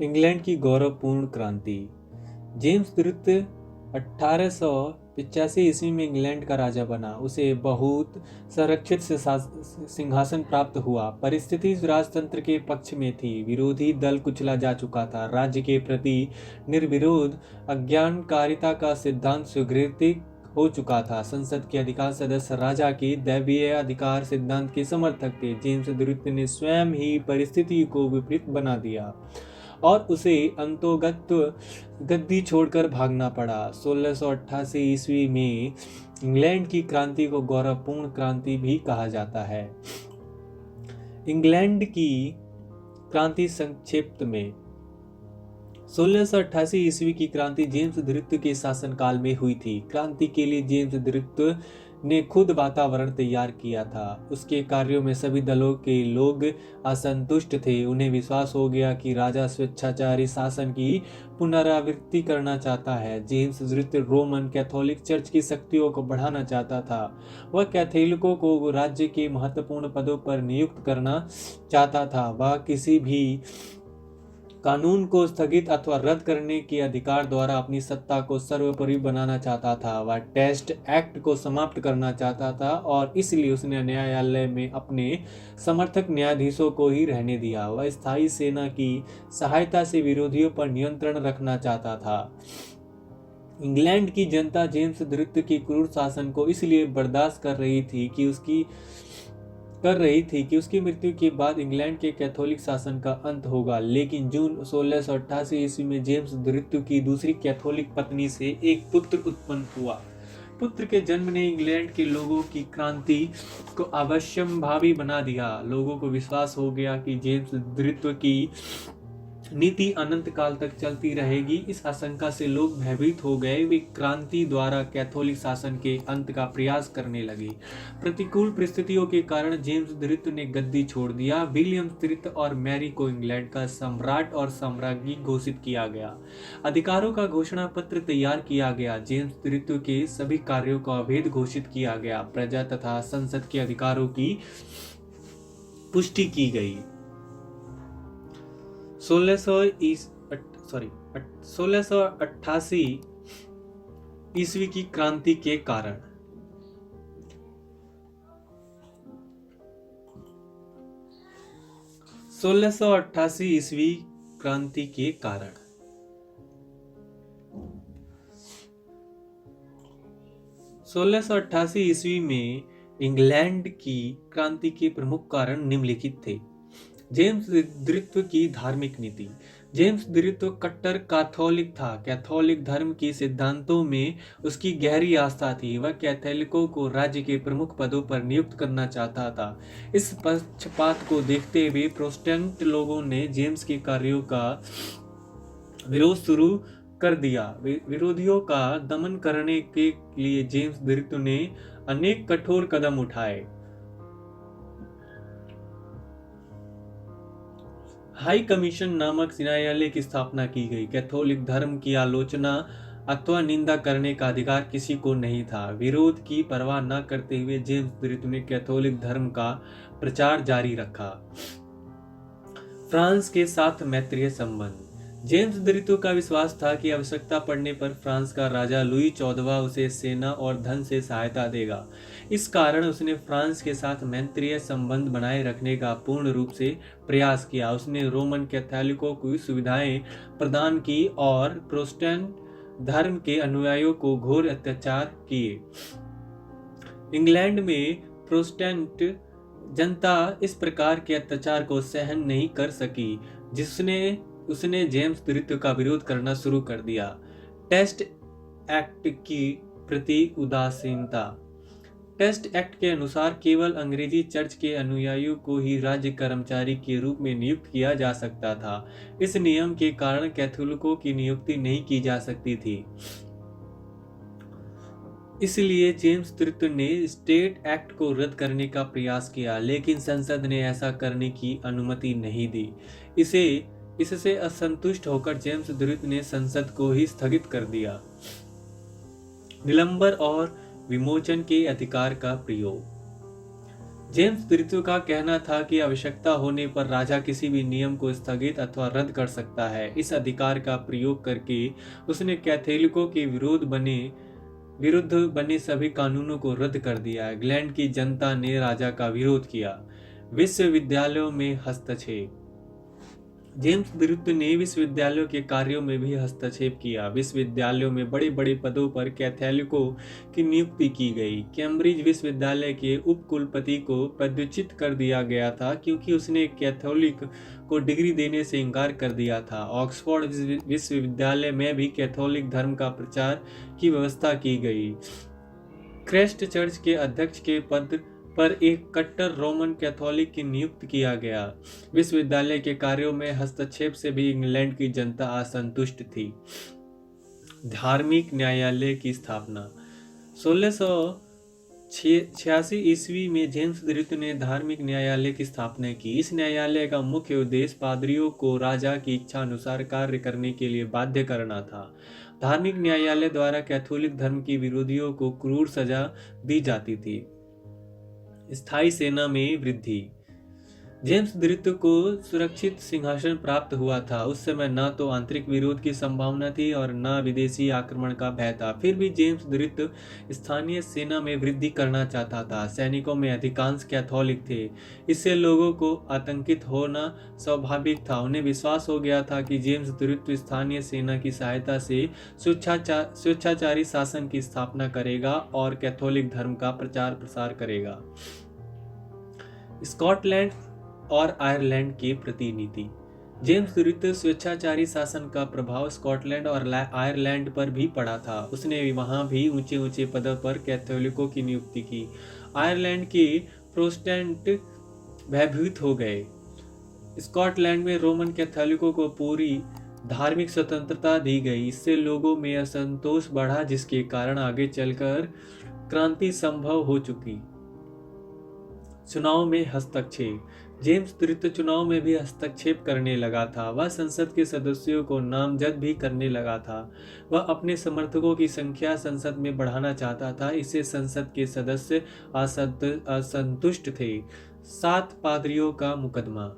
England की गौरवपूर्ण क्रांति। जेम्स द्वितीय 1885 ईस्वी में इंग्लैंड का राजा बना। उसे बहुत संरक्षित से सिंहासन प्राप्त हुआ। परिस्थिति राजतंत्र के पक्ष में थी। विरोधी दल कुचला जा चुका था। राज्य के प्रति निर्विरोध अज्ञानकारिता का सिद्धांत स्वीकृत हो चुका था। संसद के अधिकांश सदस्य राजा के दैवीय अधिकार सिद्धांत के समर्थक थे। जेम्स द्वितीय ने स्वयं ही परिस्थिति को विपरीत बना दिया और उसे अंतोगत गद्दी छोड़कर भागना पड़ा। 1688 ईस्वी में इंग्लैंड की क्रांति को गौरवपूर्ण क्रांति भी कहा जाता है। इंग्लैंड की क्रांति संक्षिप्त में 1688 ईस्वी की क्रांति जेम्स द्वितीय के शासनकाल में हुई थी। क्रांति के लिए जेम्स द्वितीय ने खुद वातावरण तैयार किया था। उसके कार्यों में सभी दलों के लोग असंतुष्ट थे। उन्हें विश्वास हो गया कि राजा स्वेच्छाचारी शासन की पुनरावृत्ति करना चाहता है। जेम्स द्वितीय रोमन कैथोलिक चर्च की शक्तियों को बढ़ाना चाहता था। वह कैथोलिकों को राज्य के महत्वपूर्ण पदों पर नियुक्त करना चाहता था। वह किसी भी कानून को स्थगित अथवा रद्द करने के अधिकार द्वारा अपनी सत्ता को सर्वोपरि बनाना चाहता था। वह टेस्ट एक्ट को समाप्त करना चाहता था और इसलिए उसने न्यायालय में अपने समर्थक न्यायाधीशों को ही रहने दिया। वह स्थायी सेना की सहायता से विरोधियों पर नियंत्रण रखना चाहता था। इंग्लैंड की जनता जेम्स द्वितीय के क्रूर शासन को इसलिए बर्दाश्त कर रही थी कि उसकी मृत्यु के बाद इंग्लैंड के कैथोलिक शासन का अंत होगा। लेकिन जून 1688 ईस्वी में जेम्स द्वितीय की दूसरी कैथोलिक पत्नी से एक पुत्र उत्पन्न हुआ। पुत्र के जन्म ने इंग्लैंड के लोगों की क्रांति को अवश्यंभावी बना दिया। लोगों को विश्वास हो गया कि जेम्स द्वितीय की नीति अनंत काल तक चलती रहेगी। इस आशंका से लोग भयभीत हो गए। वे क्रांति द्वारा कैथोलिक शासन के अंत का प्रयास करने लगे। प्रतिकूल परिस्थितियों के कारण जेम्स द्वितीय ने गद्दी छोड़ दिया। विलियम तृतीय और मैरी को इंग्लैंड का सम्राट और साम्राज्ञी घोषित किया गया। अधिकारों का घोषणा पत्र तैयार किया गया। जेम्स द्वितीय के सभी कार्यों को अवैध घोषित किया गया। प्रजा तथा संसद के अधिकारों की पुष्टि की गई। 1688 ईस्वी की क्रांति के कारण। 1688 ईस्वी क्रांति के कारण। 1688 ईस्वी में इंग्लैंड की क्रांति के प्रमुख कारण निम्नलिखित थे। जेम्स द्वितीय की धार्मिक नीति। जेम्स द्वितीय कट्टर कैथोलिक था। कैथोलिक धर्म के सिद्धांतों में उसकी गहरी आस्था थी। वह कैथोलिकों को राज्य के प्रमुख पदों पर नियुक्त करना चाहता था। इस पक्षपात को देखते हुए प्रोटेस्टेंट लोगों ने जेम्स के कार्यों का विरोध शुरू कर दिया। विरोधियों का दमन करने के लिए जेम्स द्वितीय ने अनेक कठोर कदम उठाए। हाई कमीशन नामक न्यायालय की स्थापना की गई। कैथोलिक धर्म की आलोचना अथवा निंदा करने का अधिकार किसी को नहीं था। विरोध की परवाह न करते हुए जेम्स द्वितीय ने कैथोलिक धर्म का प्रचार जारी रखा। फ्रांस के साथ मैत्रीय संबंध। जेम्स द्वितीय का विश्वास था कि आवश्यकता पड़ने पर फ्रांस का राजा लुई 14वां उसे सेना और धन से सहायता देगा। इस कारण उसने फ्रांस के साथ मैत्रीय संबंध बनाए रखने का पूर्ण रूप से प्रयास किया। उसने रोमन कैथोलिकों को सुविधाएं प्रदान की और प्रोटेस्टेंट धर्म के अनुयायियों को घोर अत्याचार किए। इंग्लैंड में प्रोटेस्टेंट जनता इस प्रकार के अत्याचार को सहन नहीं कर सकी, उसने जेम्स द्वितीय का विरोध करना शुरू कर दिया। टेस्ट एक्ट की प्रति उदासीनता। टेस्ट एक्ट के अनुसार केवल अंग्रेजी चर्च के अनुयायियों को ही राज्य कर्मचारी के रूप में नियुक्त किया जा सकता था। इस नियम के कारण कैथोलिकों की नियुक्ति नहीं की जा सकती थी। इसलिए जेम्स द्वितीय ने स्टेट एक्ट को रद्द करने का प्रयास किया, लेकिन संसद ने ऐसा करने की अनुमति नहीं दी। इससे असंतुष्ट होकर जेम्स द्वितीय ने संसद को ही स्थगित कर दिया। निलंबन और विमोचन के अधिकार का प्रयोग। जेम्स द्वितीय का कहना था कि आवश्यकता होने पर राजा किसी भी नियम को स्थगित अथवा रद्द कर सकता है। इस अधिकार का प्रयोग करके उसने कैथोलिकों के विरुद्ध बने सभी कानूनों को रद्द कर दिया। इंग्लैंड की जनता ने राजा का विरोध किया। विश्वविद्यालयों में हस्तक्षेप। जेम्स द्वितीय ने विश्वविद्यालयों के कार्यों में भी हस्तक्षेप किया। विश्वविद्यालयों में बड़े बड़े पदों पर कैथोलिकों की नियुक्ति की गई। कैम्ब्रिज विश्वविद्यालय के उपकुलपति को पदच्युत कर दिया गया था क्योंकि उसने कैथोलिक को डिग्री देने से इनकार कर दिया था। ऑक्सफोर्ड विश्वविद्यालय में भी कैथोलिक धर्म का प्रचार की व्यवस्था की गई। क्राइस्ट चर्च के अध्यक्ष के पद पर एक कट्टर रोमन कैथोलिक की नियुक्त किया गया। विश्वविद्यालय के कार्यों में हस्तक्षेप से भी इंग्लैंड की जनता असंतुष्ट थी। धार्मिक न्यायालय की स्थापना। 1686 ईस्वी में जेम्स द्वितीय ने धार्मिक न्यायालय की स्थापना की। इस न्यायालय का मुख्य उद्देश्य पादरियों को राजा की इच्छा अनुसार कार्य करने के लिए बाध्य करना था। धार्मिक न्यायालय द्वारा कैथोलिक धर्म के विरोधियों को क्रूर सजा दी जाती थी। स्थायी सेना में वृद्धि। जेम्स द्वितीय को सुरक्षित सिंहासन प्राप्त हुआ था। उस समय न तो आंतरिक विरोध की संभावना थी और न विदेशी आक्रमण का भय था। फिर भी जेम्स द्वितीय स्थानीय सेना में वृद्धि करना चाहता था। सैनिकों में अधिकांश कैथोलिक थे। इससे लोगों को आतंकित होना स्वाभाविक था। उन्हें विश्वास हो गया था कि जेम्स द्वितीय स्थानीय सेना की सहायता से स्वेच्छाचारी शासन की स्थापना करेगा और कैथोलिक धर्म का प्रचार प्रसार करेगा। स्कॉटलैंड और आयरलैंड के प्रतिनिधि। जेम्स द्वितीय स्वेच्छाचारी शासन का प्रभाव स्कॉटलैंड और आयरलैंड पर भी पड़ा था। उसने वहां भी ऊंचे ऊंचे पदों पर कैथोलिकों की नियुक्ति की। आयरलैंड के प्रोटेस्टेंट भयभीत हो गए। स्कॉटलैंड में रोमन कैथोलिकों को पूरी धार्मिक स्वतंत्रता दी गई। इससे लोगों में असंतोष बढ़ा, जिसके कारण आगे चलकर क्रांति संभव हो चुकी। चुनाव में हस्तक्षेप। जेम्स द्वितीय चुनाव में भी हस्तक्षेप करने लगा था। वह संसद के सदस्यों को नामजद भी करने लगा था। वह अपने समर्थकों की संख्या संसद में बढ़ाना चाहता था। इससे संसद के सदस्य असंतुष्ट थे। 7 पादरियों का मुकदमा।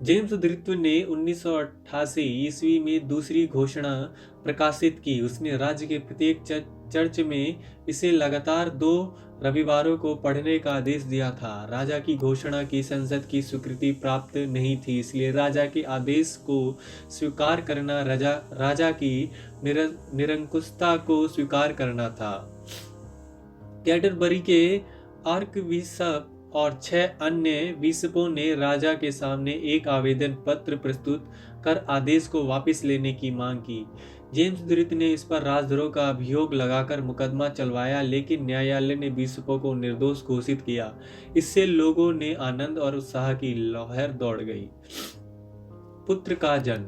जेम्स द्वितीय ने 1988 ईस्वी में दूसरी घोषणा प्रकाशित की। उसने राज्य के प्रत्येक चर्च में इसे लगातार 2 रविवारों को पढ़ने का आदेश दिया था। राजा की घोषणा की संसद की स्वीकृति प्राप्त नहीं थी, इसलिए राजा के आदेश को स्वीकार करना राजा की निरंकुशता को स्वीकार करना था। कैटरबरी के आर्कबिशप और 6 अन्य बिशपों ने राजा के सामने एक आवेदन पत्र प्रस्तुत कर आदेश को वापस लेने की मांग की। जेम्स द्वितीय ने इस पर राजद्रोह का अभियोग लगाकर मुकदमा चलवाया, लेकिन न्यायालय ने बिशपों को निर्दोष घोषित किया। इससे लोगों ने आनंद और उत्साह की लहर दौड़ गई। पुत्र का जन्म।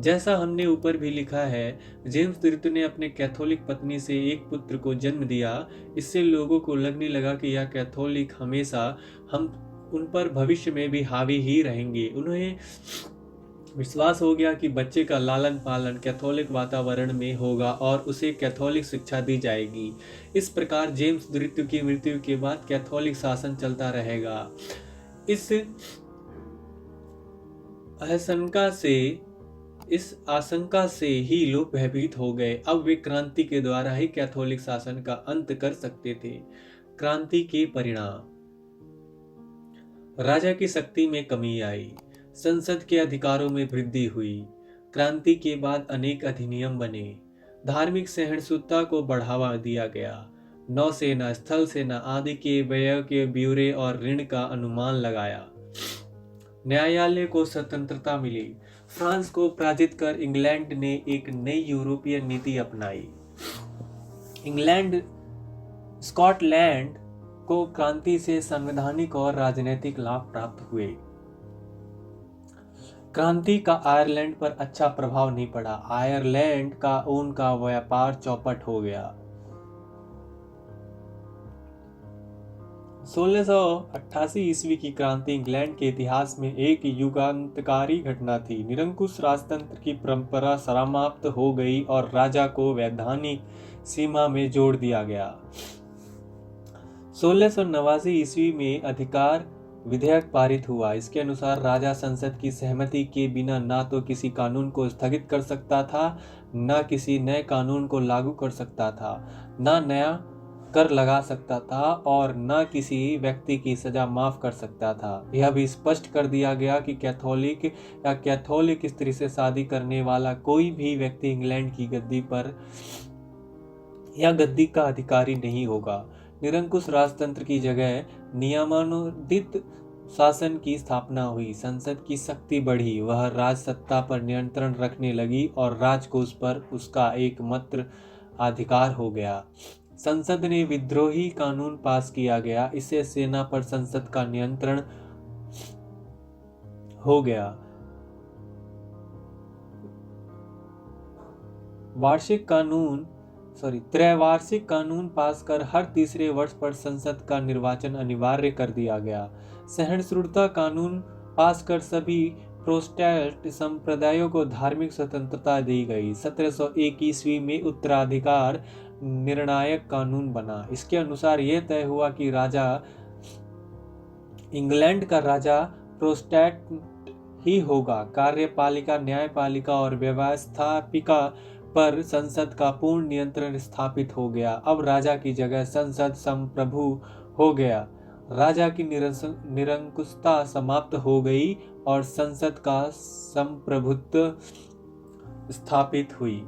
जैसा हमने ऊपर भी लिखा है, जेम्स द्वितीय ने अपने कैथोलिक पत्नी से एक पुत्र को जन्म दिया। इससे लोगों को लगने लगा कि यह कैथोलिक हमेशा हम उन पर भविष्य में भी हावी ही रहेंगे। उन्हें विश्वास हो गया कि बच्चे का लालन पालन कैथोलिक वातावरण में होगा और उसे कैथोलिक शिक्षा दी जाएगी। इस प्रकार जेम्स द्वितीय की मृत्यु के बाद कैथोलिक शासन चलता रहेगा। इस आशंका से ही लोग भयभीत हो गए। अब वे क्रांति के द्वारा ही कैथोलिक शासन का अंत कर सकते थे। क्रांति के परिणाम। राजा की शक्ति में कमी आई। संसद के अधिकारों में वृद्धि हुई। क्रांति के बाद अनेक अधिनियम बने। धार्मिक सहिष्णुता को बढ़ावा दिया गया। नौसेना, स्थल सेना आदि के व्यय के ब्यौरे और ऋण का अनुमान लगाया। न्यायालय को स्वतंत्रता मिली। फ्रांस को पराजित कर इंग्लैंड ने एक नई यूरोपीय नीति अपनाई। स्कॉटलैंड को क्रांति से संवैधानिक और राजनीतिक लाभ प्राप्त हुए। क्रांति का आयरलैंड पर अच्छा प्रभाव नहीं पड़ा। आयरलैंड का ऊन का व्यापार चौपट हो गया। 1688 ईस्वी की क्रांति इंग्लैंड के इतिहास में एक युगांतकारी घटना थी। निरंकुश राजतंत्र की परंपरा समाप्त हो गई और राजा को वैधानिक सीमा में जोड़ दिया गया। 1689 ईस्वी में अधिकार विधेयक पारित हुआ। इसके अनुसार राजा संसद की सहमति के बिना ना तो किसी कानून को स्थगित कर सकता था, न किसी नए कानून को लागू कर सकता था, न नया कर लगा सकता था और न किसी व्यक्ति की सजा माफ कर सकता था। यह भी स्पष्ट कर दिया गया कि कैथोलिक या कैथोलिक स्त्री से शादी करने वाला कोई भी व्यक्ति इंग्लैंड की गद्दी पर या गद्दी का अधिकारी नहीं होगा। निरंकुश राजतंत्र की जगह नियमानुदित शासन की स्थापना हुई। संसद की शक्ति बढ़ी, वह राज सत्ता पर नियंत्रण रखने लगी और राजकोष पर उसका एकमात्र अधिकार हो गया। संसद ने विद्रोही कानून पास किया गया, इससे सेना पर संसद का नियंत्रण हो गया। त्रैवार्षिक कानून पास कर हर तीसरे वर्ष पर संसद का निर्वाचन अनिवार्य कर दिया गया। सहिष्णुता कानून पास कर सभी प्रोटेस्टेंट संप्रदायों को धार्मिक स्वतंत्रता दी गई। 1701 ईस्वी में उत्तराधिकार निर्णायक कानून बना। इसके अनुसार यह तय हुआ कि इंग्लैंड का राजा प्रोटेस्टेंट ही होगा। कार्यपालिका, न्यायपालिका और व्यवस्थापिका पर संसद का पूर्ण नियंत्रण स्थापित हो गया। अब राजा की जगह संसद संप्रभु हो गया। राजा की निरंकुशता समाप्त हो गई और संसद का संप्रभुत्व स्थापित हुई।